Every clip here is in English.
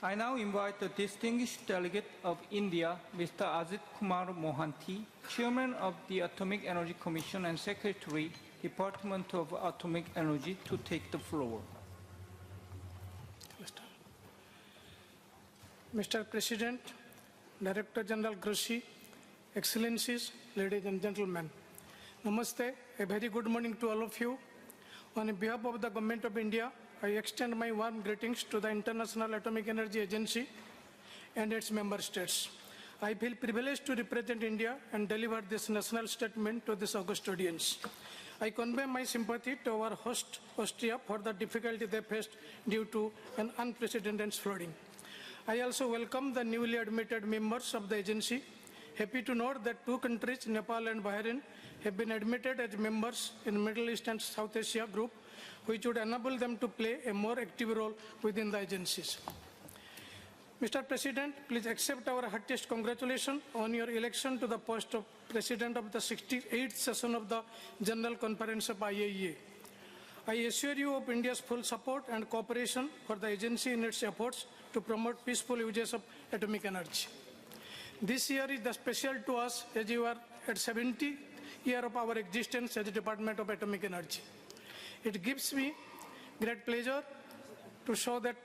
I now invite the distinguished delegate of India, Mr. Ajit Kumar Mohanty, Chairman of the Atomic Energy Commission and Secretary, Department of Atomic Energy, to take the floor. Mr. President, Director General Grossi, Excellencies, ladies and gentlemen, Namaste, a very good morning to all of you. On behalf of the Government of India, I extend my warm greetings to the International Atomic Energy Agency and its member states. I feel privileged to represent India and deliver this national statement to this august audience. I convey my sympathy to our host, Austria, for the difficulty they faced due to an unprecedented flooding. I also welcome the newly admitted members of the agency. Happy to note that two countries, Nepal and Bahrain, have been admitted as members in Middle East and South Asia group, which would enable them to play a more active role within the agencies. Mr. President, please accept our heartiest congratulations on your election to the post of President of the 68th session of the General Conference of IAEA. I assure you of India's full support and cooperation for the agency in its efforts to promote peaceful uses of atomic energy. This year is special to us as you are at 70th year of our existence as a Department of Atomic Energy. It gives me great pleasure to show that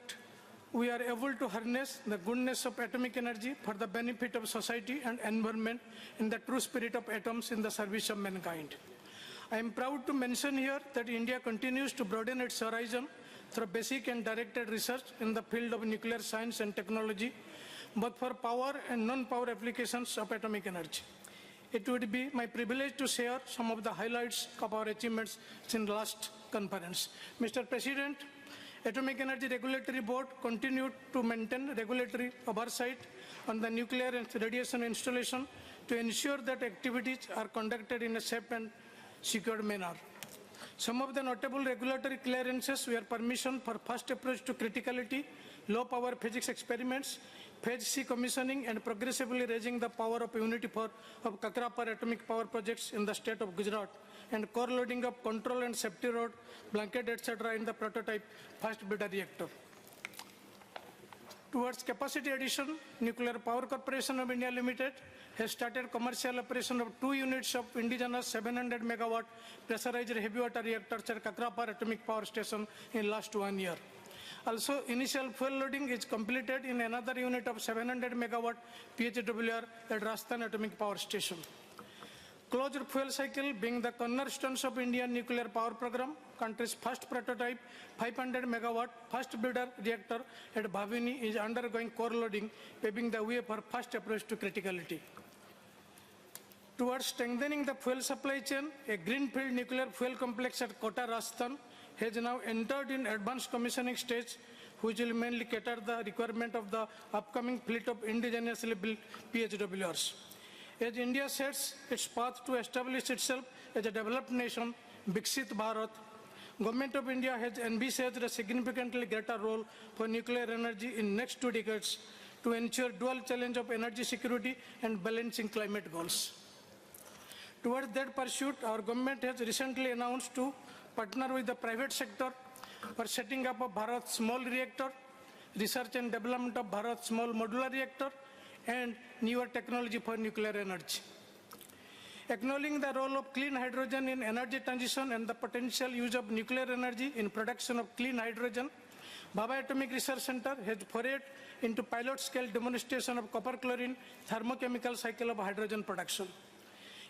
we are able to harness the goodness of atomic energy for the benefit of society and environment in the true spirit of atoms in the service of mankind. I am proud to mention here that India continues to broaden its horizon through basic and directed research in the field of nuclear science and technology, both for power and non-power applications of atomic energy. It would be my privilege to share some of the highlights of our achievements since the last conference. Mr. President, Atomic Energy Regulatory Board continued to maintain regulatory oversight on the nuclear and radiation installation to ensure that activities are conducted in a safe and secured manner. Some of the notable regulatory clearances were permission for fast approach to criticality, low power physics experiments, Phase C commissioning, and progressively raising the power of Unity 4 of Kakrapar atomic power projects in the state of Gujarat, and core loading of control and safety rod, blanket, etc. in the prototype fast breeder reactor. Towards capacity addition, Nuclear Power Corporation of India Limited has started commercial operation of 2 units of indigenous 700 megawatt pressurized heavy water reactors at Kakrapar Atomic Power Station in last 1 year. Also, initial fuel loading is completed in another unit of 700 megawatt PHWR at Rajasthan Atomic Power Station. Closed fuel cycle being the cornerstones of Indian nuclear power program, country's first prototype 500 megawatt fast breeder reactor at Bhavini is undergoing core loading, paving the way for fast approach to criticality. Towards strengthening the fuel supply chain, a greenfield nuclear fuel complex at Kota, Rajasthan has now entered in advanced commissioning stage, which will mainly cater the requirement of the upcoming fleet of indigenously built PHWRs. As India sets its path to establish itself as a developed nation, Viksit Bharat, Government of India has envisaged a significantly greater role for nuclear energy in next 2 decades to ensure dual challenge of energy security and balancing climate goals. Towards that pursuit, our government has recently announced to partner with the private sector for setting up of Bharat Small Reactor, research and development of Bharat Small Modular Reactor, and newer technology for nuclear energy. Acknowledging the role of clean hydrogen in energy transition and the potential use of nuclear energy in production of clean hydrogen, Bhabha Atomic Research Center has forayed into pilot-scale demonstration of copper chlorine thermochemical cycle of hydrogen production.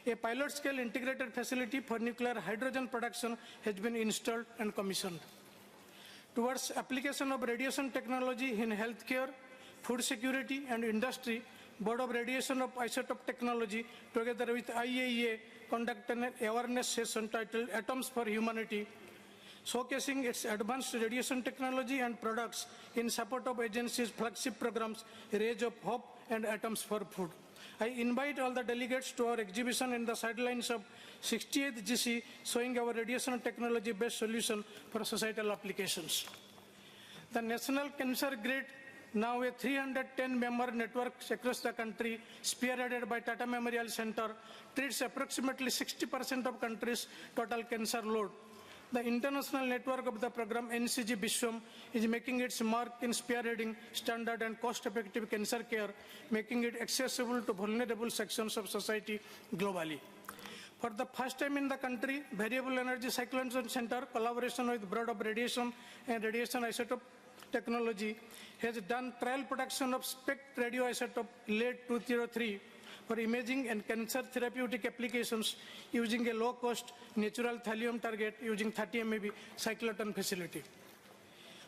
A pilot-scale integrated facility for nuclear hydrogen production has been installed and commissioned. Towards application of radiation technology in healthcare, food security, and industry, Board of Radiation of Isotope Technology, together with IAEA, conducted an awareness session titled Atoms for Humanity, showcasing its advanced radiation technology and products in support of agency's flagship programs, Rays of Hope and Atoms for Food. I invite all the delegates to our exhibition in the sidelines of 68th GC, showing our radiation technology-based solution for societal applications. The National Cancer Grid, now a 310-member network across the country, spearheaded by Tata Memorial Center, treats approximately 60% of country's total cancer load. The international network of the program NCG Bishwam is making its mark in spearheading standard and cost-effective cancer care, making it accessible to vulnerable sections of society globally. For the first time in the country, Variable Energy Cyclone Center, collaboration with Board of Radiation and Radiation Isotope Technology, has done trial production of SPECT radioisotope lead-203 for imaging and cancer therapeutic applications using a low-cost natural thallium target using 30 MeV cyclotron facility.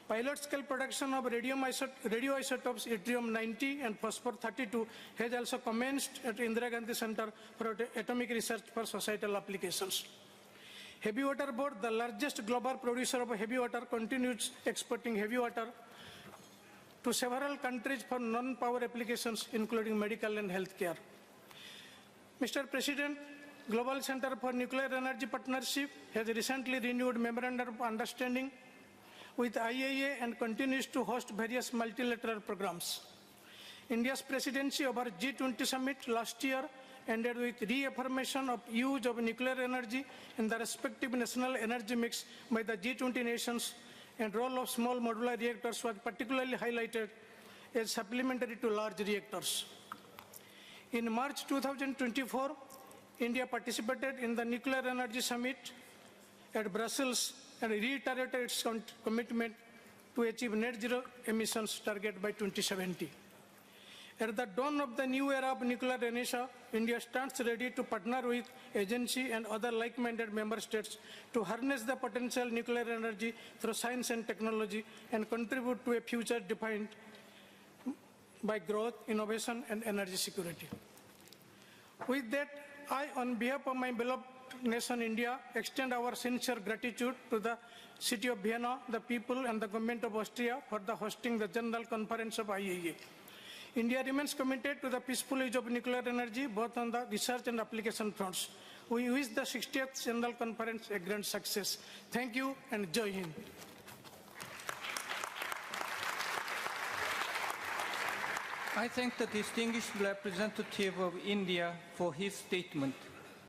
Pilot-scale production of radioisotopes yttrium-90 and phosphor-32 has also commenced at Indira Gandhi Center for Atomic Research for Societal Applications. Heavy Water Board, the largest global producer of heavy water, continues exporting heavy water to several countries for non-power applications, including medical and healthcare. Mr. President, Global Center for Nuclear Energy Partnership has recently renewed Memorandum of Understanding with IAEA and continues to host various multilateral programs. India's presidency over G20 summit last year ended with reaffirmation of use of nuclear energy in the respective national energy mix by the G20 nations, and role of small modular reactors was particularly highlighted as supplementary to large reactors. In March 2024, India participated in the Nuclear Energy Summit at Brussels and reiterated its commitment to achieve net zero emissions target by 2070. At the dawn of the new era of nuclear renaissance, India stands ready to partner with agency and other like-minded member states to harness the potential nuclear energy through science and technology and contribute to a future defined by growth, innovation, and energy security. With that, I, on behalf of my beloved nation India, extend our sincere gratitude to the city of Vienna, the people, and the government of Austria for the hosting the General Conference of IAEA. India remains committed to the peaceful use of nuclear energy, both on the research and application fronts. We wish the 60th General Conference a grand success. Thank you, and Jai Hind. I thank the distinguished representative of India for his statement.